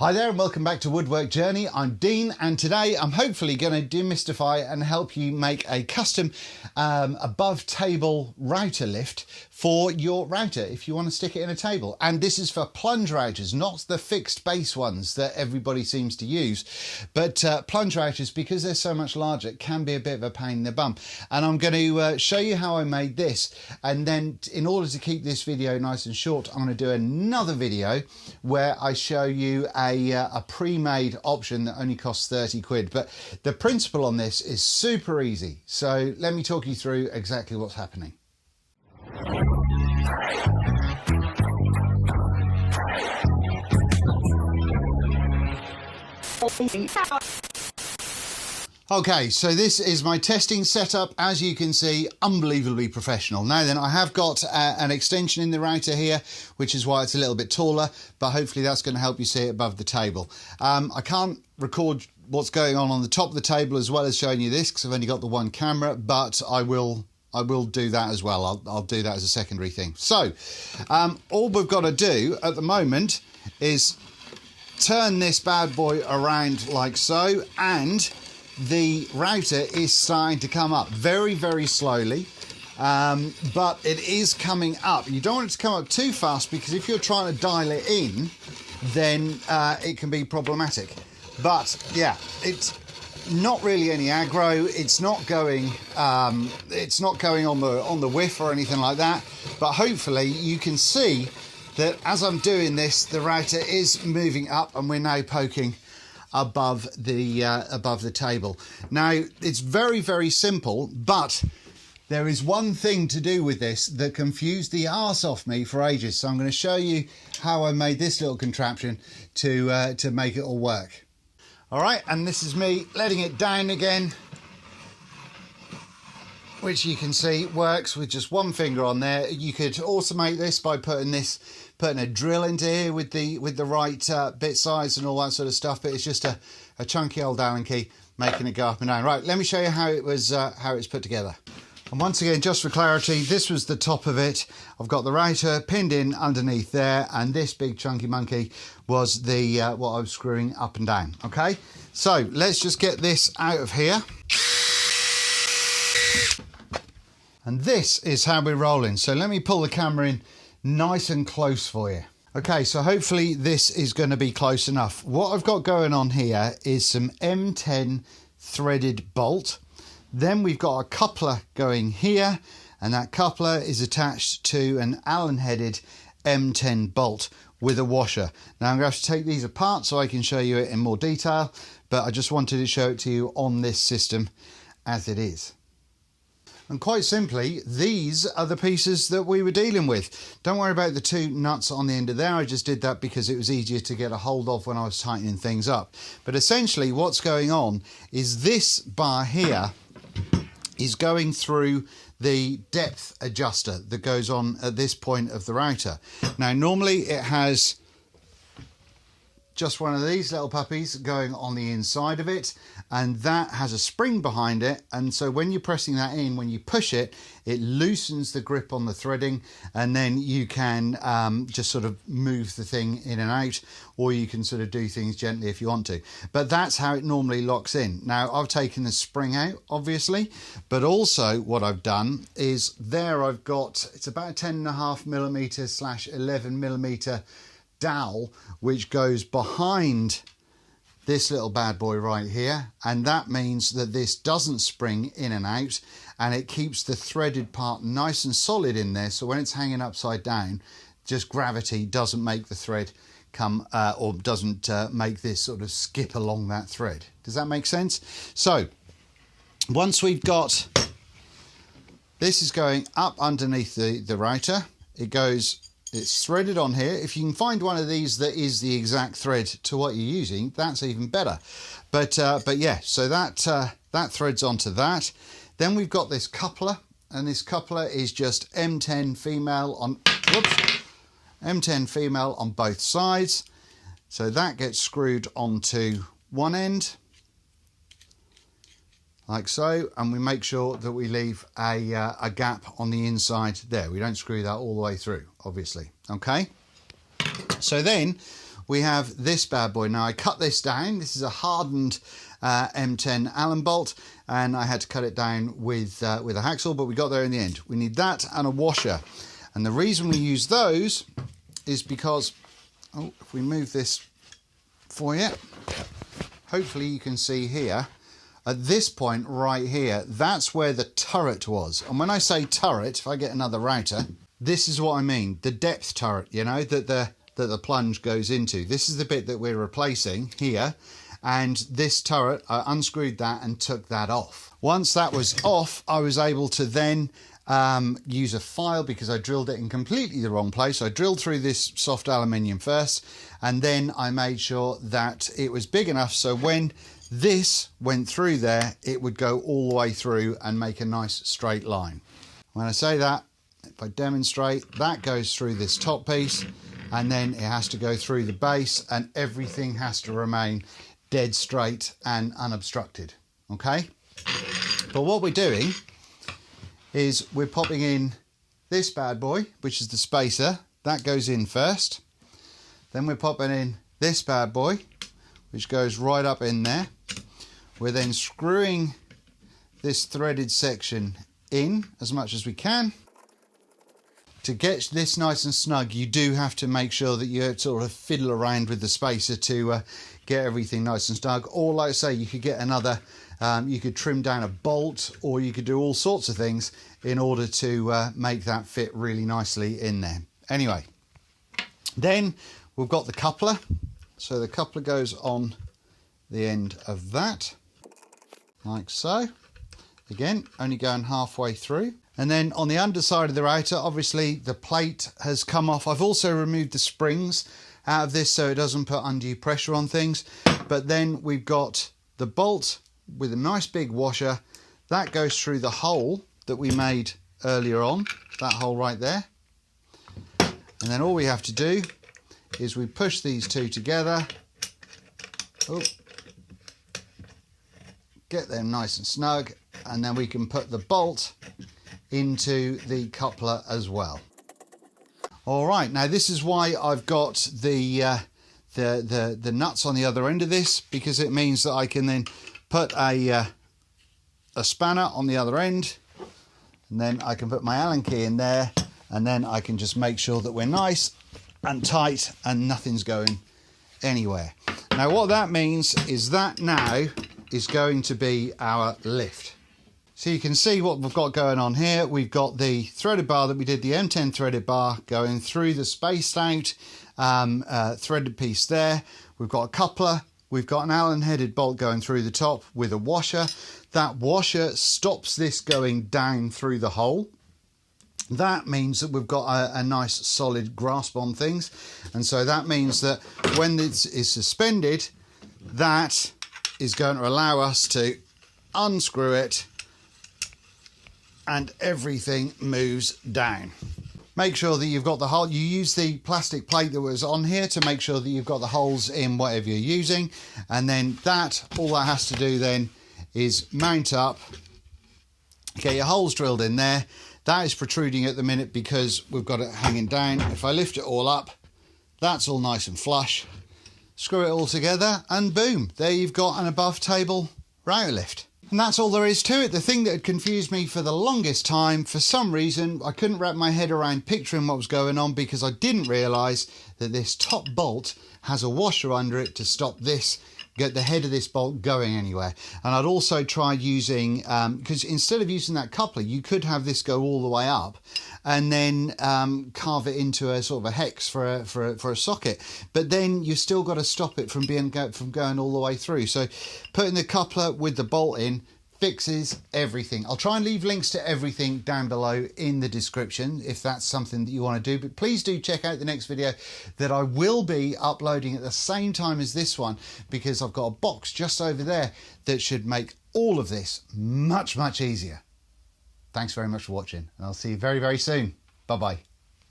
Hi there and welcome back to Woodwork Journey. I'm Dean and today I'm hopefully going to demystify and help you make a custom above table router lift for your router if you want to stick it in a table. And this is for plunge routers, not the fixed base ones that everybody seems to use, but plunge routers, because they're so much larger, it can be a bit of a pain in the bum. And I'm going to show you how I made this, and then in order to keep this video nice and short, I'm going to do another video where I show you a pre-made option that only costs 30 quid. But the principle on this is super easy. So let me talk you through exactly what's happening. Okay, so this is my testing setup. As you can see, unbelievably professional. Now then, I have got an extension in the router here, which is why it's a little bit taller, but hopefully that's going to help you see it above the table. I can't record what's going on the top of the table as well as showing you this, because I've only got the one camera, but I will do that as well. I'll do that as a secondary thing. So all we've got to do at the moment is turn this bad boy around like so, and the router is starting to come up very, very slowly, but it is coming up. You don't want it to come up too fast, because if you're trying to dial it in, then it can be problematic. But yeah, it's not really any aggro. It's not going on the whiff or anything like that. But hopefully you can see that as I'm doing this, the router is moving up, and we're now poking above the table. Now it's very, very simple, but there is one thing to do with this that confused the arse off me for ages. So I'm going to show you how I made this little contraption to make it all work. All right, and this is me letting it down again, which you can see works with just one finger on there. You could automate this by putting a drill into here with the right bit size and all that sort of stuff, but it's just a chunky old Allen key making it go up and down. Right, let me show you how it was put together. And once again, just for clarity, this was the top of it. I've got the router pinned in underneath there, and this big chunky monkey was the what I was screwing up and down. Okay, so let's just get this out of here. And this is how we're rolling. So let me pull the camera in nice and close for you. Okay, so hopefully this is going to be close enough. What I've got going on here is some M10 threaded bolt. Then we've got a coupler going here, and that coupler is attached to an Allen headed M10 bolt with a washer. Now I'm going to have to take these apart so I can show you it in more detail, but I just wanted to show it to you on this system as it is. And quite simply, these are the pieces that we were dealing with. Don't worry about the two nuts on the end of there. I just did that because it was easier to get a hold of when I was tightening things up. But essentially what's going on is this bar here is going through the depth adjuster that goes on at this point of the router. Now normally it has just one of these little puppies going on the inside of it, and that has a spring behind it, and so when you're pressing that in, when you push it, it loosens the grip on the threading, and then you can just sort of move the thing in and out, or you can sort of do things gently if you want to. But that's how it normally locks in. Now I've taken the spring out obviously, but also what I've done is there I've got, it's about 10.5mm / 11mm dowel which goes behind this little bad boy right here, and that means that this doesn't spring in and out, and it keeps the threaded part nice and solid in there, so when it's hanging upside down, just gravity doesn't make the thread come or doesn't make this sort of skip along that thread. Does that make sense? So once we've got this is going up underneath the router, it's threaded on here. If you can find one of these that is the exact thread to what you're using, that's even better. But yeah, so that threads onto that. Then we've got this coupler, and this coupler is just M10 female on M10 female on both sides. So that gets screwed onto one end, like so, and we make sure that we leave a gap on the inside there. We don't screw that all the way through, obviously. Okay, so then we have this bad boy. Now I cut this down. This is a hardened M10 Allen bolt, and I had to cut it down with a hacksaw, but we got there in the end. We need that and a washer. And the reason we use those is because, oh, if we move this for you, hopefully you can see here, at this point right here, that's where the turret was. And when I say turret, if I get another router, this is what I mean, the depth turret, you know, that the plunge goes into. This is the bit that we're replacing here. And this turret, I unscrewed that and took that off. Once that was off, I was able to then use a file, because I drilled it in completely the wrong place. I drilled through this soft aluminium first, and then I made sure that it was big enough so when this went through there, it would go all the way through and make a nice straight line. When I say that, if I demonstrate, that goes through this top piece, and then it has to go through the base, and everything has to remain dead straight and unobstructed. Okay, but what we're doing is we're popping in this bad boy, which is the spacer. That goes in first. Then we're popping in this bad boy, which goes right up in there. We're then screwing this threaded section in as much as we can. To get this nice and snug, you do have to make sure that you sort of fiddle around with the spacer to get everything nice and snug. Or like I say, you could get another, you could trim down a bolt, or you could do all sorts of things in order to make that fit really nicely in there. Anyway, then we've got the coupler. So the coupler goes on the end of that, like so. Again, only going halfway through. And then on the underside of the router, obviously the plate has come off. I've also removed the springs out of this so it doesn't put undue pressure on things. But then we've got the bolt with a nice big washer. That goes through the hole that we made earlier on, that hole right there. And then all we have to do is we push these two together. Oh, get them nice and snug, and then we can put the bolt into the coupler as well. All right, now this is why I've got the nuts on the other end of this, because it means that I can then put a spanner on the other end, and then I can put my Allen key in there, and then I can just make sure that we're nice and tight and nothing's going anywhere. Now what that means is that now is going to be our lift. So you can see what we've got going on here. We've got the threaded bar that we did, the M10 threaded bar going through the spaced out threaded piece there. We've got a coupler. We've got an Allen headed bolt going through the top with a washer. That washer stops this going down through the hole. That means that we've got a nice solid grasp on things. And so that means that when this is suspended, that is going to allow us to unscrew it and everything moves down. Make sure that you've got the hole. You use the plastic plate that was on here to make sure that you've got the holes in whatever you're using. And then all that has to do then is mount up, get your holes drilled in there. That is protruding at the minute because we've got it hanging down. If I lift it all up, that's all nice and flush. Screw it all together and boom, there you've got an above table router lift. And that's all there is to it. The thing that had confused me for the longest time, for some reason, I couldn't wrap my head around picturing what was going on because I didn't realise that this top bolt has a washer under it to stop this, get the head of this bolt going anywhere. And I'd also tried using, because instead of using that coupler, you could have this go all the way up and then carve it into a sort of a hex for a socket. But then you've still got to stop it from going all the way through. So putting the coupler with the bolt in fixes everything. I'll try and leave links to everything down below in the description if that's something that you want to do. But please do check out the next video that I will be uploading at the same time as this one, because I've got a box just over there that should make all of this much, much easier. Thanks very much for watching, and I'll see you very, very soon. Bye-bye.